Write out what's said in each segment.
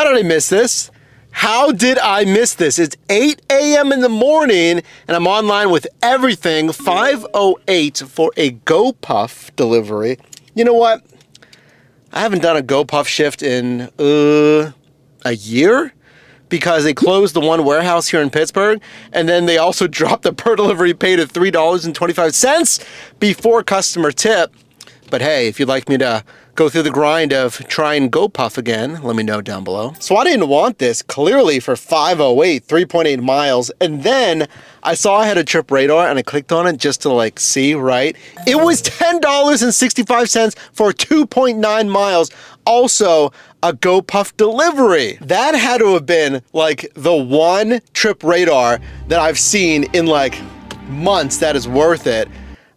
How did I miss this? How did I miss this? It's 8 a.m. in the morning and I'm online with everything. 5:08 for a GoPuff delivery. You know what? I haven't done a GoPuff shift in a year because they closed the one warehouse here in Pittsburgh and then they also dropped the per delivery pay to $3.25 before customer tip. But hey, if you'd like me to go through the grind of trying GoPuff again, let me know down below. So I didn't want this clearly for 5:08, 3.8 miles. And then I saw I had a trip radar and I clicked on it just to like see, right? It was $10.65 for 2.9 miles. Also a GoPuff delivery. That had to have been like the one trip radar that I've seen in like months that is worth it.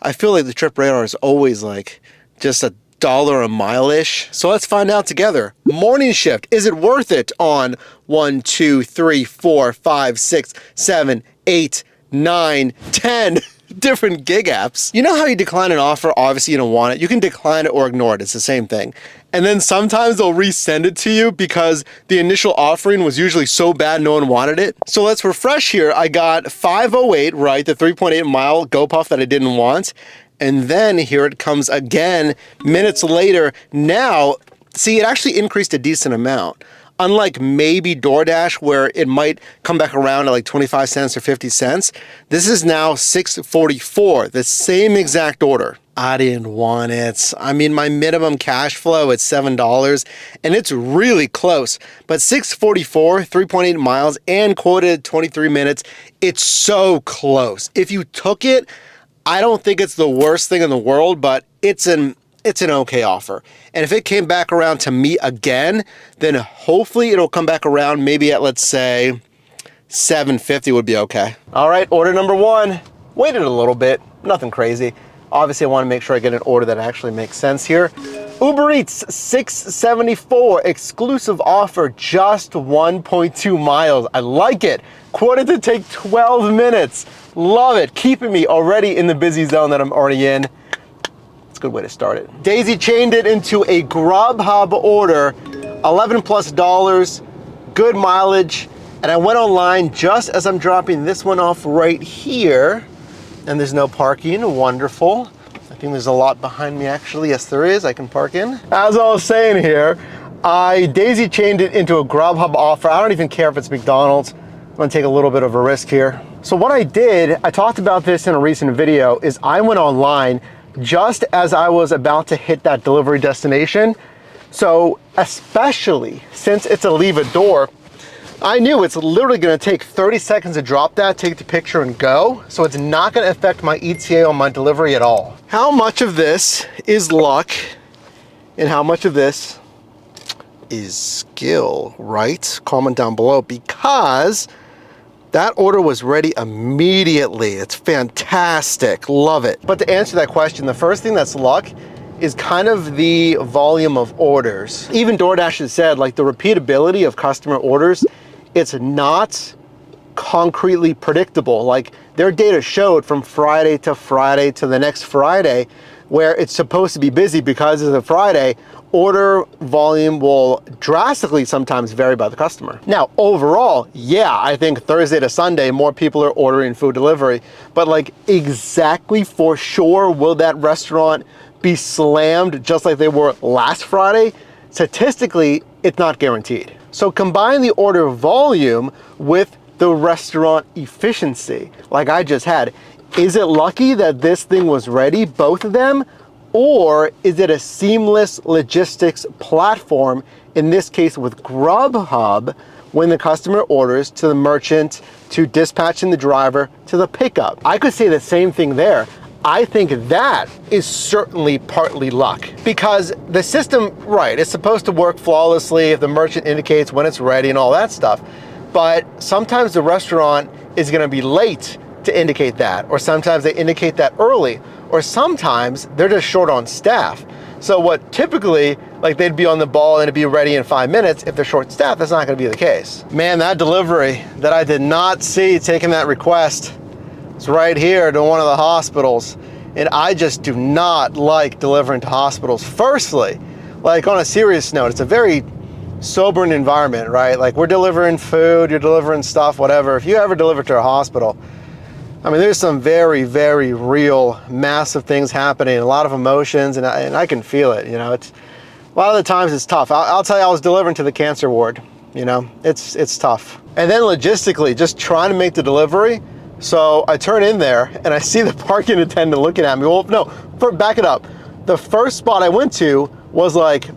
I feel like the trip radar is always like just $1 a mile-ish. So let's find out together. Morning shift, is it worth it on 1, 2, 3, 4, 5, 6, 7, 8, 9, 10 different gig apps? You know how you decline an offer, obviously you don't want it. You can decline it or ignore it, it's the same thing. And then sometimes they'll resend it to you because the initial offering was usually so bad no one wanted it. So let's refresh here. I got 5:08, right? The 3.8 mile GoPuff that I didn't want. And then here it comes again, minutes later. Now, see, it actually increased a decent amount. Unlike maybe DoorDash, where it might come back around at like 25 cents or 50 cents, this is now $6.44, the same exact order. I didn't want it. I mean, my minimum cash flow is $7, and it's really close. But $6.44, 3.8 miles, and quoted 23 minutes, it's so close. If you took it, I don't think it's the worst thing in the world, but it's an okay offer. And if it came back around to me again, then hopefully it'll come back around maybe at, let's say, $7.50 would be okay. All right, order number one. Waited a little bit, nothing crazy. Obviously, I want to make sure I get an order that actually makes sense here. Uber Eats, $6.74, exclusive offer, just 1.2 miles. I like it. Quoted to take 12 minutes. Love it, keeping me already in the busy zone that I'm already in. It's a good way to start it. Daisy chained it into a Grubhub order, $11+, good mileage, and I went online just as I'm dropping this one off right here, and there's no parking, wonderful. I think there's a lot behind me actually. Yes, there is, I can park in. As I was saying here, I daisy chained it into a Grubhub offer. I don't even care if it's McDonald's. I'm gonna take a little bit of a risk here. So what I did, I talked about this in a recent video, is I went online just as I was about to hit that delivery destination. So especially since it's a leave a door, I knew it's literally gonna take 30 seconds to drop that, take the picture and go. So it's not gonna affect my ETA on my delivery at all. How much of this is luck and how much of this is skill, right? Comment down below, because that order was ready immediately. It's fantastic, love it. But to answer that question, the first thing that's luck is kind of the volume of orders. Even DoorDash has said, like, the repeatability of customer orders, it's not concretely predictable. Like, their data showed from Friday to the next Friday, where it's supposed to be busy because it's a Friday, order volume will drastically sometimes vary by the customer. Now, overall, yeah, I think Thursday to Sunday, more people are ordering food delivery, but like exactly for sure, will that restaurant be slammed just like they were last Friday? Statistically, it's not guaranteed. So combine the order volume with the restaurant efficiency, like I just had. Is it lucky that this thing was ready, both of them? Or is it a seamless logistics platform, in this case with Grubhub, when the customer orders to the merchant, to dispatching the driver, to the pickup? I could say the same thing there. I think that is certainly partly luck, because the system, right, it's supposed to work flawlessly if the merchant indicates when it's ready and all that stuff. But sometimes the restaurant is gonna be late to indicate that, or sometimes they indicate that early, or sometimes they're just short on staff. So what typically, like, they'd be on the ball and it'd be ready in 5 minutes, if they're short staffed, that's not gonna be the case. Man, that delivery that I did not see taking that request, it's right here to one of the hospitals. And I just do not like delivering to hospitals. Firstly, like, on a serious note, it's a very sobering environment, right? Like, we're delivering food, you're delivering stuff, whatever. If you ever deliver to a hospital, I mean, there's some very, very real, massive things happening, a lot of emotions, and I can feel it, you know. It's a lot of the times it's tough. I'll tell you, I was delivering to the cancer ward, you know. It's tough. And then logistically, just trying to make the delivery. So I turn in there and I see the parking attendant looking at me. Well, no, back it up. The first spot I went to was like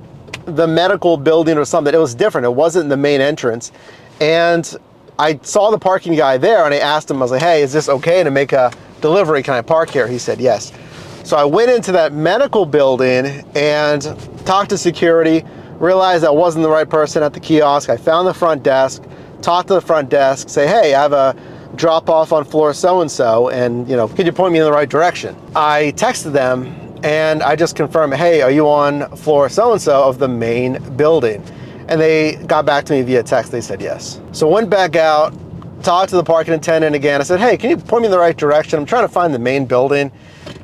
the medical building or something. It was different. It wasn't the main entrance. And I saw the parking guy there and I asked him, I was like, hey, is this okay to make a delivery? Can I park here? He said, yes. So I went into that medical building and talked to security, realized I wasn't the right person at the kiosk. I found the front desk, talked to the front desk, say, hey, I have a drop off on floor so-and-so, and, you know, could you point me in the right direction? I texted them and I just confirmed, hey, are you on floor so-and-so of the main building? And they got back to me via text. They said yes. So went back out, talked to the parking attendant again. I said, hey, can you point me in the right direction? I'm trying to find the main building.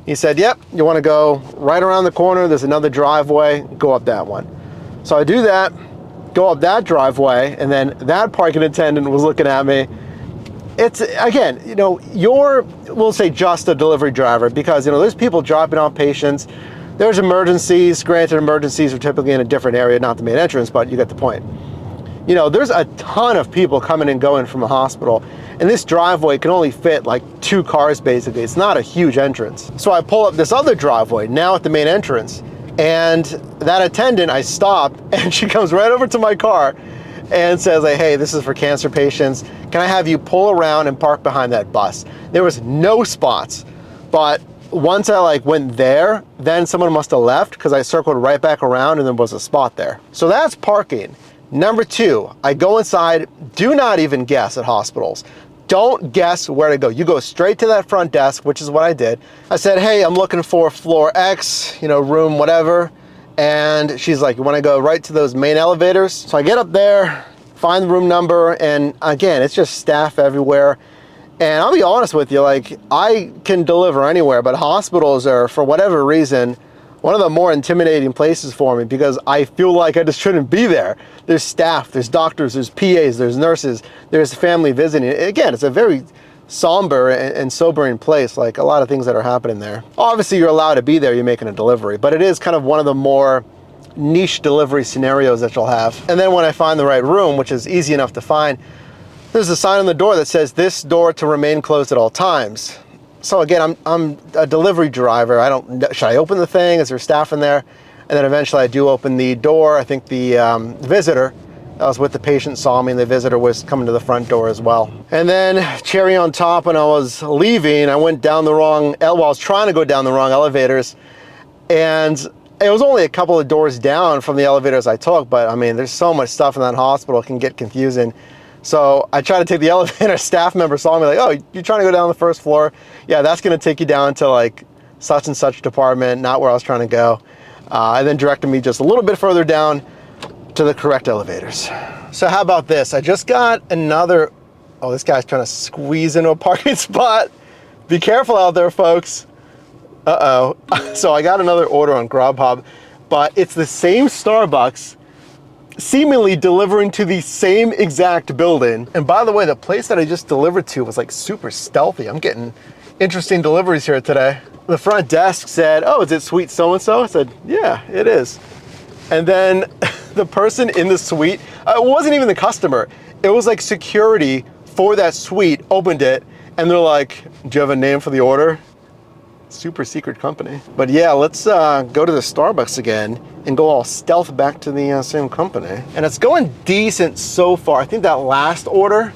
He said, yep, you want to go right around the corner. There's another driveway, go up that one. So I do that, go up that driveway, and then that parking attendant was looking at me. It's, again, you know, we'll say just a delivery driver, because, you know, there's people dropping off patients. There's emergencies. Granted, emergencies are typically in a different area, not the main entrance, but you get the point. You know, there's a ton of people coming and going from a hospital, and this driveway can only fit like 2 cars, basically. It's not a huge entrance. So I pull up this other driveway, now at the main entrance, and that attendant, I stop, and she comes right over to my car and says, like, hey, this is for cancer patients. Can I have you pull around and park behind that bus? There was no spots, but once I like went there, then someone must have left, because I circled right back around and there was a spot there. So that's parking. Number 2, I go inside. Do not even guess at hospitals. Don't guess where to go. You go straight to that front desk, which is what I did. I said, hey, I'm looking for floor X, you know, room whatever. And she's like, you want to go right to those main elevators? So I get up there, find the room number, and again, it's just staff everywhere. And I'll be honest with you, like, I can deliver anywhere, but hospitals are, for whatever reason, one of the more intimidating places for me, because I feel like I just shouldn't be there. There's staff, there's doctors, there's PAs, there's nurses, there's family visiting. Again, it's a very somber and sobering place, like a lot of things that are happening there. Obviously, you're allowed to be there, you're making a delivery, but it is kind of one of the more niche delivery scenarios that you'll have. And then when I find the right room, which is easy enough to find, there's a sign on the door that says, this door to remain closed at all times. So again, I'm a delivery driver. Should I open the thing? Is there staff in there? And then eventually I do open the door. I think the visitor that was with the patient saw me, and the visitor was coming to the front door as well. And then cherry on top, when I was leaving, I went down the wrong, I was trying to go down the wrong elevators, and it was only a couple of doors down from the elevators I took, but I mean, there's so much stuff in that hospital, it can get confusing. So I tried to take the elevator, staff member saw me like, oh, you're trying to go down the first floor? Yeah, that's gonna take you down to like such and such department, not where I was trying to go. And then directed me just a little bit further down to the correct elevators. So how about this? I just got another, oh, this guy's trying to squeeze into a parking spot. Be careful out there, folks. Uh-oh. So I got another order on Grubhub, but it's the same Starbucks, seemingly delivering to the same exact building. And by the way, the place that I just delivered to was like super stealthy. I'm getting interesting deliveries here today. The front desk said, oh, is it suite so-and-so? I said, yeah, it is. And then the person in the suite, it wasn't even the customer. It was like security for that suite opened it, and they're like, do you have a name for the order? Super secret company. But yeah, let's go to the Starbucks again and go all stealth back to the same company. And it's going decent so far. I think that last order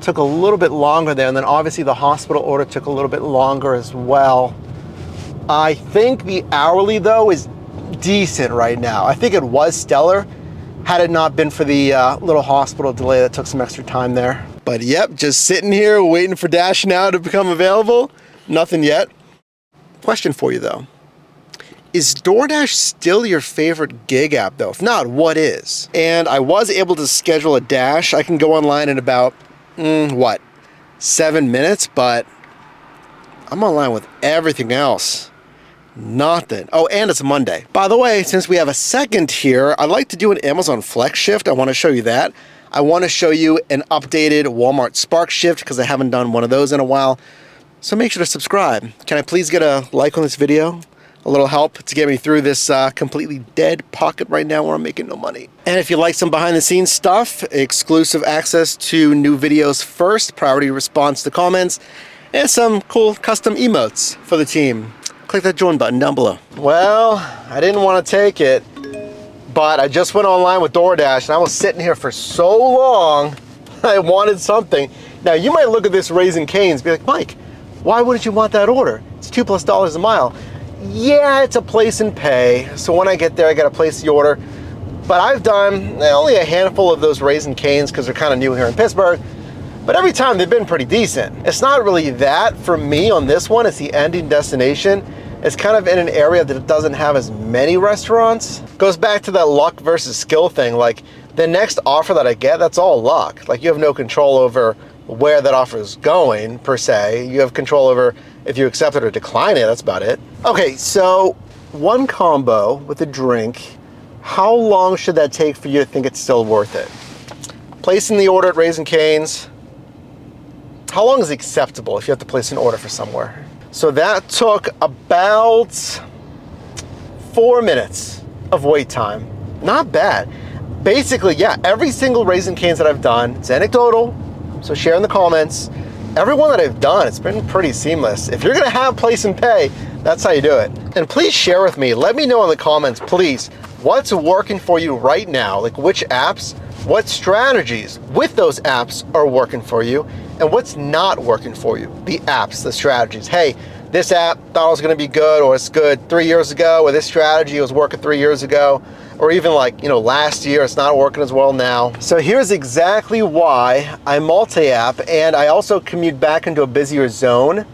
took a little bit longer there, and then obviously the hospital order took a little bit longer as well. I think the hourly though is decent right now. I think it was stellar had it not been for the little hospital delay that took some extra time there. But yep, just sitting here waiting for Dash Now to become available. Nothing yet. Question for you though. Is DoorDash still your favorite gig app though? If not, what is? And I was able to schedule a Dash. I can go online in about, 7 minutes, but I'm online with everything else. Nothing. Oh, and it's Monday. By the way, since we have a second here, I'd like to do an Amazon Flex shift. I want to show you that. I want to show you an updated Walmart Spark shift because I haven't done one of those in a while. So make sure to subscribe. Can I please get a like on this video? A little help to get me through this completely dead pocket right now where I'm making no money. And if you like some behind the scenes stuff, exclusive access to new videos first, priority response to comments, and some cool custom emotes for the team, click that join button down below. Well, I didn't want to take it, but I just went online with DoorDash and I was sitting here for so long, I wanted something. Now you might look at this Raising Cane's and be like, Mike, why wouldn't you want that order? It's $2+ a mile. Yeah, it's a place and pay. So when I get there, I got to place the order. But I've done only a handful of those Raising Cane's because they're kind of new here in Pittsburgh. But every time they've been pretty decent. It's not really that for me on this one. It's the ending destination. It's kind of in an area that doesn't have as many restaurants. Goes back to that luck versus skill thing. Like the next offer that I get, that's all luck. Like you have no control over where that offer is going per se. You have control over if you accept it or decline it, that's about it. Okay, so one combo with a drink, how long should that take for you to think it's still worth it? Placing the order at Raising Cane's, how long is acceptable if you have to place an order for somewhere? So that took about 4 minutes of wait time. Not bad. Basically, yeah, every single Raising Cane's that I've done, it's anecdotal, so share in the comments. Everyone that I've done, it's been pretty seamless. If you're gonna have place and pay, that's how you do it. And please share with me, let me know in the comments, please, what's working for you right now? Like which apps, what strategies with those apps are working for you, and what's not working for you? The apps, the strategies. Hey, this app thought it was gonna be good, or it's good 3 years ago, or this strategy was working 3 years ago, or even like, last year, it's not working as well now. So here's exactly why I multi-app, and I also commute back into a busier zone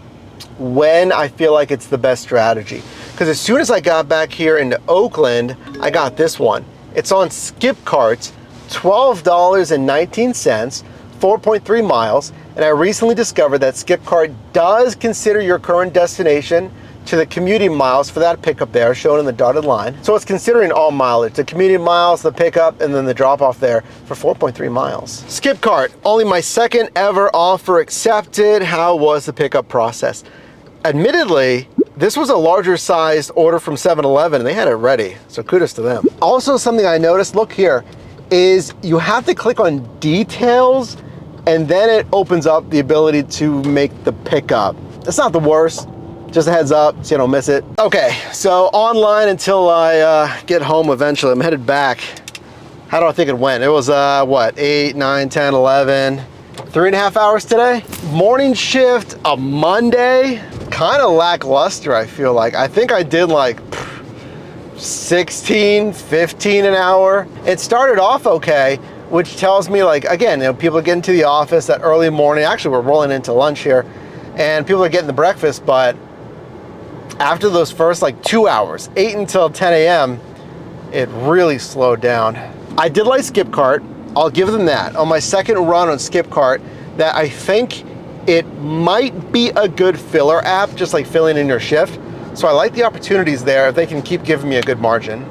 when I feel like it's the best strategy. Because as soon as I got back here into Oakland, I got this one. It's on Skipcart, $12.19, 4.3 miles, and I recently discovered that Skipcart does consider your current destination to the commuting miles for that pickup there, shown in the dotted line. So it's considering all mileage, the commuting miles, the pickup, and then the drop off there for 4.3 miles. Skipcart, only my second ever offer accepted. How was the pickup process? Admittedly, this was a larger sized order from 7-Eleven and they had it ready, so kudos to them. Also something I noticed, look here, is you have to click on details and then it opens up the ability to make the pickup. It's not the worst. Just a heads up so you don't miss it. Okay, so online until I get home eventually. I'm headed back. How do I think it went? It was what, 8, 9, 10, 11, 3.5 hours today? Morning shift, a Monday, kind of lackluster, I feel like. I think I did like 16, 15 an hour. It started off okay, which tells me like, again, people are getting to the office that early morning. Actually, we're rolling into lunch here and people are getting the breakfast, but after those first like 2 hours, 8 until 10 a.m., it really slowed down. I did like Skipcart. I'll give them that. On my second run on Skipcart, that I think it might be a good filler app, just like filling in your shift. So I like the opportunities there if they can keep giving me a good margin.